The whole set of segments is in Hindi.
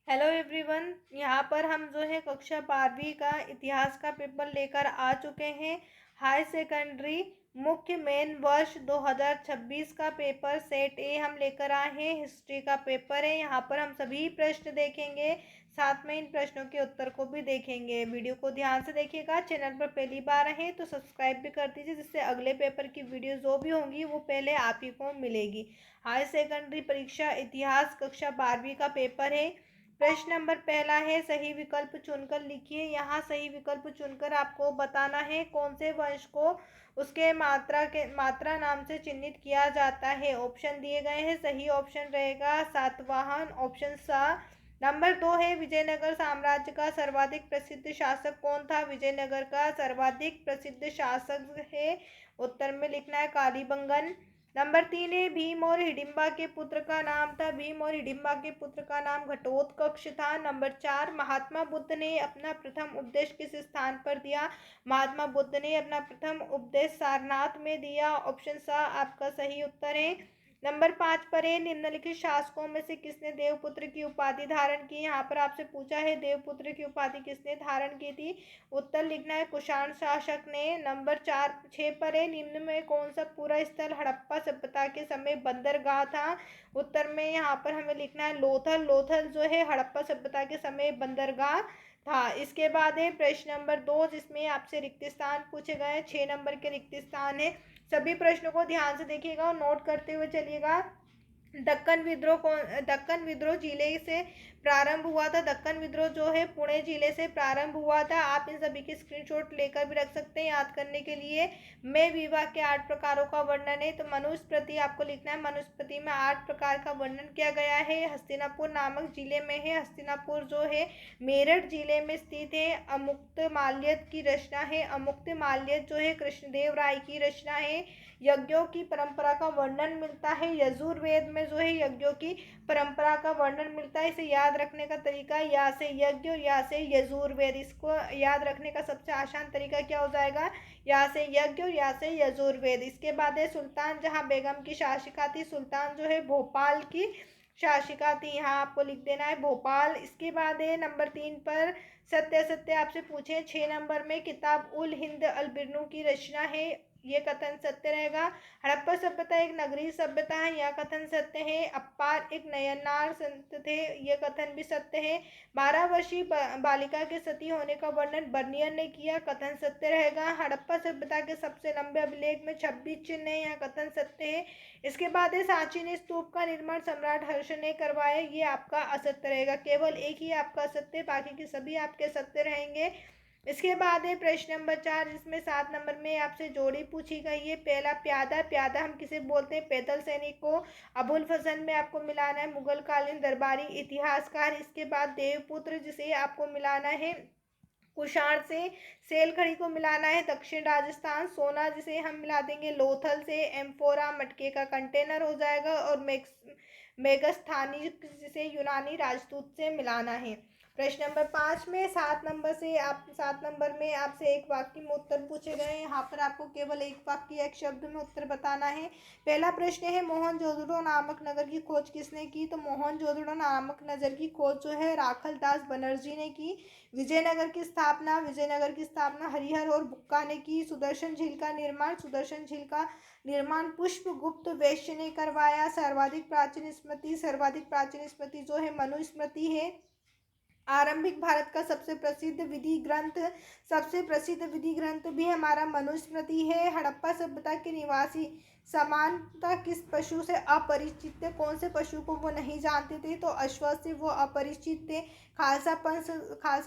Hello everyone. यहाँ पर हम जो है कक्षा 12वीं का इतिहास का पेपर लेकर आ चुके हैं। हाई सेकेंडरी मुख्य मेन वर्ष 2026 का पेपर सेट ए हम लेकर आए हैं। हिस्ट्री का पेपर है। यहाँ पर हम सभी प्रश्न देखेंगे, साथ में इन प्रश्नों के उत्तर को भी देखेंगे। वीडियो को ध्यान से देखिएगा। चैनल पर पहली बार हैं तो सब्सक्राइब भी कर दीजिए, जिससे अगले पेपर की वीडियो जो भी होंगी वो पहले आप ही को मिलेगी। हाई सेकेंडरी परीक्षा इतिहास कक्षा 12वीं का पेपर है। प्रश्न नंबर पहला है, सही विकल्प चुनकर लिखिए। यहाँ सही विकल्प चुनकर आपको बताना है कौन से वंश को उसके मात्रा नाम से चिन्हित किया जाता है। ऑप्शन दिए गए हैं। सही ऑप्शन रहेगा सातवाहन, ऑप्शन सा। नंबर 2 है, विजयनगर साम्राज्य का सर्वाधिक प्रसिद्ध शासक कौन था। विजयनगर का सर्वाधिक प्रसिद्ध शासक है, उत्तर में लिखना है कालीबंगन। नंबर 3 है, भीम और हिडिंबा के पुत्र का नाम था। भीम और हिडिंबा के पुत्र का नाम घटोत्कच था। नंबर 4, महात्मा बुद्ध ने अपना प्रथम उपदेश किस स्थान पर दिया। महात्मा बुद्ध ने अपना प्रथम उपदेश सारनाथ में दिया, ऑप्शन सा आपका सही उत्तर है। नंबर 5 पर है, निम्नलिखित शासकों में से किसने देवपुत्र की उपाधि धारण की। यहाँ पर आपसे पूछा है देवपुत्र की उपाधि किसने धारण की थी, उत्तर लिखना है कुषाण शासक ने। नंबर 6 पर है, निम्न में कौन सा पूरा स्थल हड़प्पा सभ्यता के समय बंदरगाह था। उत्तर में यहाँ पर हमें लिखना है लोथल। लोथल जो है हड़प्पा सभ्यता के समय बंदरगाह था। इसके बाद है प्रश्न नंबर 2, जिसमें आपसे रिक्त स्थान पूछे गए। 6 नंबर के रिक्त स्थान है। सभी प्रश्नों को ध्यान से देखिएगा और नोट करते हुए चलिएगा। दक्कन विद्रोह जिले से प्रारंभ हुआ था। दक्कन विद्रोह जो है पुणे जिले से प्रारंभ हुआ था। आप इन सभी के स्क्रीनशॉट लेकर भी रख सकते हैं याद करने के लिए। में विवाह के 8 प्रकारों का वर्णन है, तो मनुस्मृति आपको लिखना है। मनुस्मृति में 8 प्रकार का वर्णन किया गया है। हस्तिनापुर नामक जिले में है। हस्तिनापुर जो है मेरठ जिले में स्थित है। अमुक्तमाल्यद की रचना है। अमुक्तमाल्यद जो है कृष्णदेव राय की रचना है। यज्ञों की परंपरा का वर्णन मिलता है। यजुर्वेद में जो है यज्ञों की परंपरा का वर्णन मिलता है। इसे याद रखने का तरीका या से यज्ञ और या से यजुर्वेद। इसको याद रखने का सबसे आसान तरीका क्या हो जाएगा, या से यज्ञ और या से यजुर्वेद। इसके बाद है सुल्तान जहां बेगम की शासिका थी। सुल्तान जो है भोपाल की शासिका थी, यहाँ आपको लिख देना है भोपाल। इसके बाद है नंबर 3 पर सत्य सत्य आपसे पूछे। 6 नंबर में किताब उल हिंद अल बिरनू की रचना है, ये कथन सत्य रहेगा। हड़प्पा सभ्यता एक नगरीय सभ्यता है, यह कथन सत्य है। अप्पार एक नयननार संत थे, यह कथन भी सत्य है। 12 वर्षीय बालिका के सती होने का वर्णन बर्नियर ने किया, कथन सत्य रहेगा। हड़प्पा सभ्यता के सबसे लंबे अभिलेख में 26 चिन्ह है, यह कथन सत्य है। इसके बाद है सांची ने स्तूप का निर्माण सम्राट हर्ष ने करवाया, ये आपका असत्य रहेगा। केवल एक ही आपका सत्य, बाकी के सभी आपके सत्य रहेंगे। इसके बाद है प्रश्न नंबर 4, जिसमें 7 नंबर में आपसे जोड़ी पूछी गई है। पहला, प्यादा। प्यादा हम किसे बोलते हैं, पैदल सैनिक को। अबुल फजल में आपको मिलाना है मुगल कालीन दरबारी इतिहासकार। इसके बाद देवपुत्र, जिसे आपको मिलाना है कुषाण से। सेलखड़ी को मिलाना है दक्षिण राजस्थान। सोना जिसे हम मिला देंगे लोथल से। एम्फोरा मटके का कंटेनर हो जाएगा। और मेगस्थानी जिसे यूनानी राजदूत से मिलाना है। प्रश्न नंबर 5 में 7 नंबर में आपसे एक वाक्य में उत्तर पूछे गए हैं। यहाँ पर आपको केवल एक वाक्य एक शब्द में उत्तर बताना है। पहला प्रश्न है, मोहनजोदड़ो नामक नगर की खोज किसने की। तो मोहनजोदड़ो नामक नगर की खोज जो है राखल दास बनर्जी ने की। विजयनगर की स्थापना हरिहर और बुक्का ने की। सुदर्शन झील का निर्माण पुष्पगुप्त वैश्य ने करवाया। सर्वाधिक प्राचीन स्मृति जो है मनुस्मृति है। आरंभिक भारत का सबसे प्रसिद्ध विधि ग्रंथ भी हमारा मनुस्मृति है। हड़प्पा सभ्यता के निवासी समानता किस पशु से अपरिचित थे, कौन से पशु को वो नहीं जानते थे, तो अश्व से वो अपरिचित थे। खालसा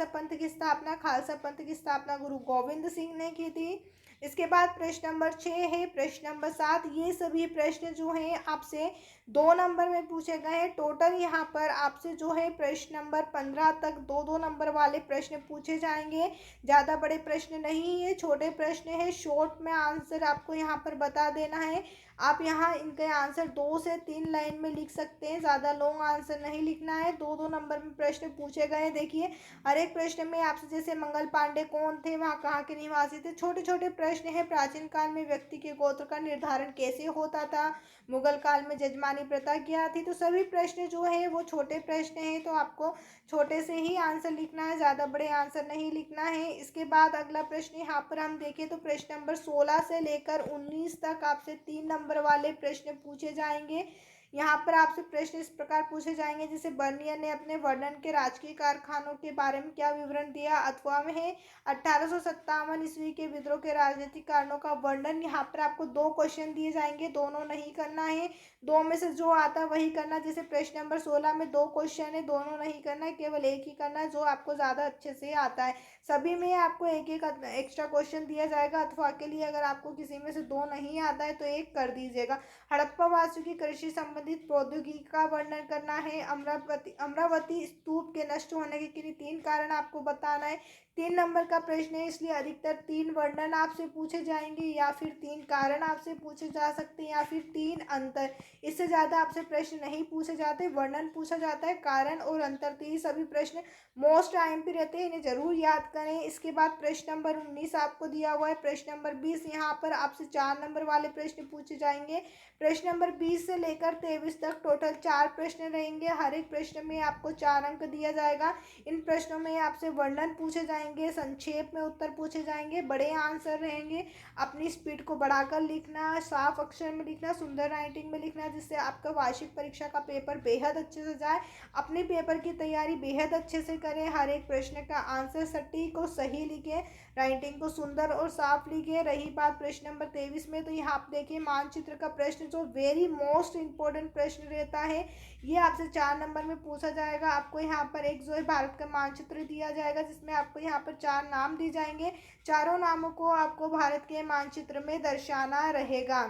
पंथ की स्थापना गुरु गोविंद सिंह ने की थी। इसके बाद प्रश्न नंबर 6 है। प्रश्न नंबर 7, ये सभी प्रश्न जो हैं आपसे 2 नंबर में पूछे गए हैं। टोटल यहाँ पर आपसे जो है प्रश्न नंबर 15 तक 2-2 नंबर वाले प्रश्न पूछे जाएंगे। ज़्यादा बड़े प्रश्न नहीं है, छोटे प्रश्न है। शॉर्ट में आंसर आपको यहाँ पर बता देना है। आप यहाँ इनके आंसर 2 से 3 लाइन में लिख सकते हैं, ज़्यादा लॉन्ग आंसर नहीं लिखना है। 2-2 नंबर में प्रश्न पूछे गए। देखिए हर एक प्रश्न में आपसे जैसे मंगल पांडे कौन थे, वहाँ कहाँ के निवासी थे, छोटे छोटे प्रश्न है। प्राचीन काल में व्यक्ति के गोत्र का निर्धारण कैसे होता था। मुगल काल में जजमानी पुरानी प्रथा क्या थी। तो सभी प्रश्न जो है वो छोटे प्रश्न हैं, तो आपको छोटे से ही आंसर लिखना है, ज़्यादा बड़े आंसर नहीं लिखना है। इसके बाद अगला प्रश्न यहाँ पर हम देखें तो प्रश्न नंबर 16 से लेकर 19 तक आपसे 3 नंबर वाले प्रश्न पूछे जाएंगे। यहाँ पर आपसे प्रश्न इस प्रकार पूछे जाएंगे, जैसे बर्नियर ने अपने वर्णन के राजकीय कारखानों के बारे में क्या विवरण दिया, अथवा में 1857 ईस्वी के विद्रोह के राजनीतिक कारणों का वर्णन। यहाँ पर आपको 2 क्वेश्चन दिए जाएंगे, दोनों नहीं करना है, 2 में से जो आता है वही करना। जैसे प्रश्न नंबर 16 में 2 क्वेश्चन है, दोनों नहीं करना है, केवल एक ही करना है जो आपको ज़्यादा अच्छे से आता है। सभी में आपको एक एक एक्स्ट्रा क्वेश्चन दिया जाएगा, अथवा के लिए अगर आपको किसी में से 2 नहीं आता है तो एक कर दीजिएगा। हड़प्पा वासियों की कृषि संबंधित प्रौद्योगिकी का वर्णन करना है। अमरावती स्तूप के नष्ट होने के किन्हीं 3 कारण आपको बताना है। 3 नंबर का प्रश्न है, इसलिए अधिकतर 3 वर्णन आपसे पूछे जाएंगे, या फिर 3 कारण आपसे पूछे जा सकते हैं, या फिर 3 अंतर। इससे ज़्यादा आपसे प्रश्न नहीं पूछे जाते, वर्णन पूछा जाता है, कारण और अंतर। तो ये सभी प्रश्न मोस्ट टाइम पे रहते हैं, इन्हें जरूर याद करें। इसके बाद प्रश्न नंबर 19 आपको दिया हुआ है। प्रश्न नंबर 20 यहाँ पर आपसे 4 नंबर वाले प्रश्न पूछे जाएंगे। प्रश्न नंबर 20 से लेकर 23 तक टोटल 4 प्रश्न रहेंगे। हर एक प्रश्न में आपको 4 अंक दिया जाएगा। इन प्रश्नों में आपसे वर्णन पूछे जाएंगे, संक्षेप में उत्तर पूछे जाएंगे, बड़े आंसर रहेंगे। अपनी स्पीड को बढ़ाकर लिखना, साफ अक्षर में लिखना, सुंदर राइटिंग में लिखना, जिससे आपका वार्षिक परीक्षा का पेपर बेहद अच्छे से जाए। अपने पेपर की तैयारी बेहद अच्छे से करें, हर एक प्रश्न का आंसर सटीक और सही लिखें, राइटिंग को सुंदर और साफ लिखें। रही बात प्रश्न नंबर 23 में, तो यहाँ आप देखिए मानचित्र का प्रश्न जो वेरी मोस्ट इम्पोर्टेंट प्रश्न रहता है, ये आपसे 4 नंबर में पूछा जाएगा। आपको यहाँ पर एक जो है भारत का मानचित्र दिया जाएगा, जिसमें आपको यहाँ पर 4 नाम दिए जाएंगे। चारों नामों को आपको भारत के मानचित्र में दर्शाना रहेगा।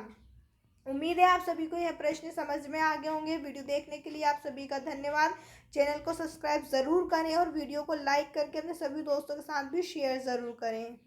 उम्मीद है आप सभी को यह प्रश्न समझ में आ गए होंगे। वीडियो देखने के लिए आप सभी का धन्यवाद। चैनल को सब्सक्राइब ज़रूर करें और वीडियो को लाइक करके अपने सभी दोस्तों के साथ भी शेयर ज़रूर करें।